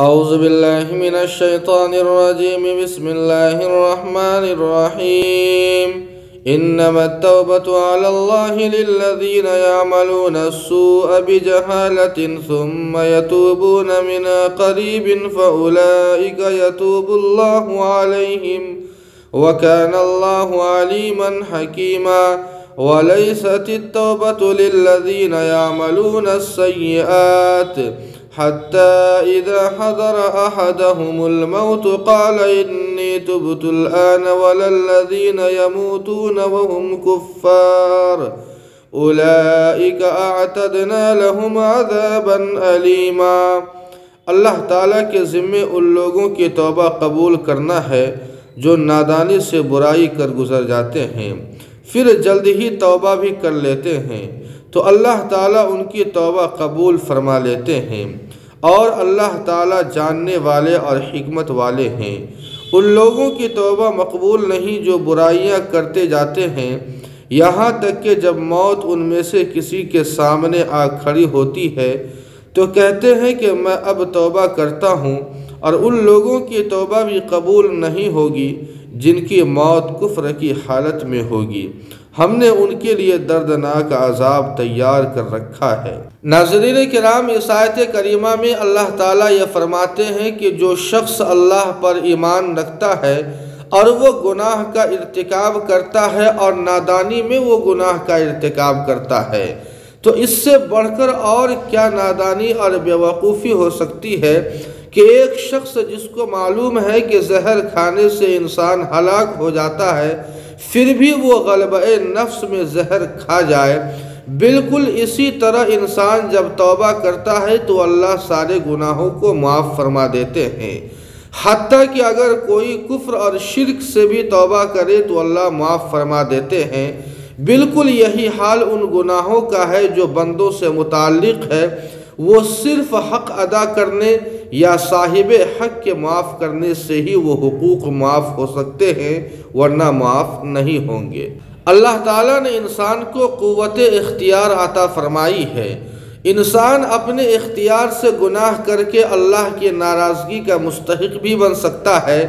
أعوذ بالله من الشيطان الرجيم. بسم الله الرحمن الرحيم. إنما التوبة على الله للذين يعملون السوء بجهالة ثم يتوبون من قريب فأولئك يتوب الله عليهم وكان الله عليما حكيما. وليست التوبة للذين يعملون السيئات حتى إذا حضر أحدهم الموت قال إني تبت الآن ولا الذين يموتون وهم كفار أولئك أعتدنا لهم عذابا أليما. اللہ تعالیٰ کے ذمے ان لوگوں کی توبہ قبول کرنا ہے جو نادانی سے برائی کر گزر جاتے ہیں پھر جلد ہی توبہ بھی کر لیتے ہیں تو اللہ تعالیٰ ان کی توبہ قبول فرما لیتے ہیں اور اللہ تعالیٰ جاننے والے اور حکمت والے ہیں. ان لوگوں کی توبہ مقبول نہیں جو برائیاں کرتے جاتے ہیں یہاں تک کہ جب موت ان میں سے کسی کے سامنے آ کھڑی ہوتی ہے تو کہتے ہیں کہ میں اب توبہ کرتا ہوں، اور ان لوگوں کی توبہ بھی قبول نہیں ہوگی جن کی موت کفر کی حالت میں ہوگی. ہم نے ان کے لیے دردناک عذاب تیار کر رکھا ہے. ناظرین کرام، اس آیت کریمہ میں اللہ تعالیٰ یہ فرماتے ہیں کہ جو شخص اللہ پر ایمان رکھتا ہے اور وہ گناہ کا ارتکاب کرتا ہے اور نادانی میں وہ گناہ کا ارتکاب کرتا ہے تو اس سے بڑھ کر اور کیا نادانی اور بیوقوفی ہو سکتی ہے کہ ایک شخص جس کو معلوم ہے کہ زہر کھانے سے انسان ہلاک ہو جاتا ہے پھر بھی وہ غلبہ نفس میں زہر کھا جائے. بالکل اسی طرح انسان جب توبہ کرتا ہے تو اللہ سارے گناہوں کو معاف فرما دیتے ہیں، حتیٰ کہ اگر کوئی کفر اور شرک سے بھی توبہ کرے تو اللہ معاف فرما دیتے ہیں. بالکل یہی حال ان گناہوں کا ہے جو بندوں سے متعلق ہے. وہ صرف حق ادا کرنے یا صاحب حق کے معاف کرنے سے ہی وہ حقوق معاف ہو سکتے ہیں، ورنہ معاف نہیں ہوں گے. اللہ تعالیٰ نے انسان کو قوت اختیار عطا فرمائی ہے. انسان اپنے اختیار سے گناہ کر کے اللہ کی ناراضگی کا مستحق بھی بن سکتا ہے،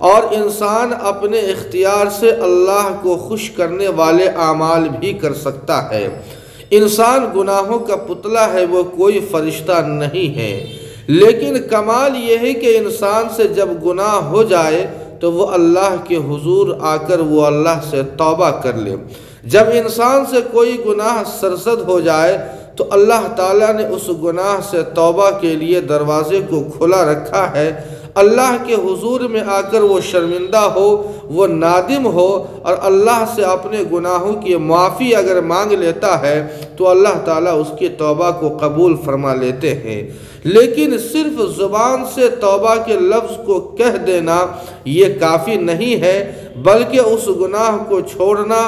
اور انسان اپنے اختیار سے اللہ کو خوش کرنے والے اعمال بھی کر سکتا ہے. انسان گناہوں کا پتلا ہے، وہ کوئی فرشتہ نہیں ہے. لیکن کمال یہ ہے کہ انسان سے جب گناہ ہو جائے تو وہ اللہ کے حضور آ کر وہ اللہ سے توبہ کر لے. جب انسان سے کوئی گناہ سرزد ہو جائے تو اللہ تعالیٰ نے اس گناہ سے توبہ کے لیے دروازے کو کھلا رکھا ہے. اللہ کے حضور میں آ کر وہ شرمندہ ہو، وہ نادم ہو اور اللہ سے اپنے گناہوں کی معافی اگر مانگ لیتا ہے تو اللہ تعالیٰ اس کی توبہ کو قبول فرما لیتے ہیں. لیکن صرف زبان سے توبہ کے لفظ کو کہہ دینا یہ کافی نہیں ہے، بلکہ اس گناہ کو چھوڑنا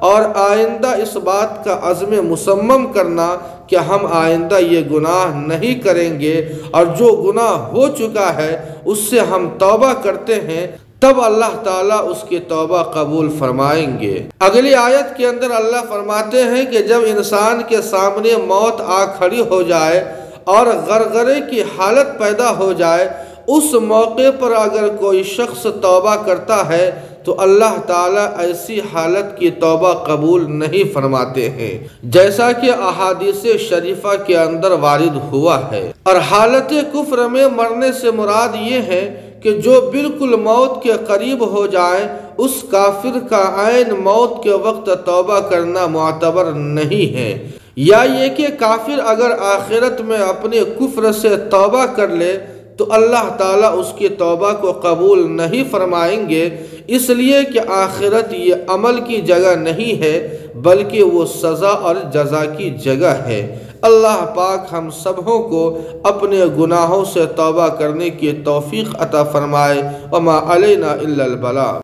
اور آئندہ اس بات کا عزم مصمم کرنا کہ ہم آئندہ یہ گناہ نہیں کریں گے، اور جو گناہ ہو چکا ہے اس سے ہم توبہ کرتے ہیں، تب اللہ تعالیٰ اس کی توبہ قبول فرمائیں گے. اگلی آیت کے اندر اللہ فرماتے ہیں کہ جب انسان کے سامنے موت آ کھڑی ہو جائے اور غرغرے کی حالت پیدا ہو جائے، اس موقع پر اگر کوئی شخص توبہ کرتا ہے تو اللہ تعالیٰ ایسی حالت کی توبہ قبول نہیں فرماتے ہیں، جیسا کہ احادیث شریفہ کے اندر وارد ہوا ہے. اور حالت کفر میں مرنے سے مراد یہ ہے کہ جو بالکل موت کے قریب ہو جائے اس کافر کا عین موت کے وقت توبہ کرنا معتبر نہیں ہے. یا یہ کہ کافر اگر آخرت میں اپنے کفر سے توبہ کر لے تو اللہ تعالیٰ اس کی توبہ کو قبول نہیں فرمائیں گے، اس لیے کہ آخرت یہ عمل کی جگہ نہیں ہے بلکہ وہ سزا اور جزا کی جگہ ہے. اللہ پاک ہم سبوں کو اپنے گناہوں سے توبہ کرنے کی توفیق عطا فرمائے. وما علینا الا البلاغ.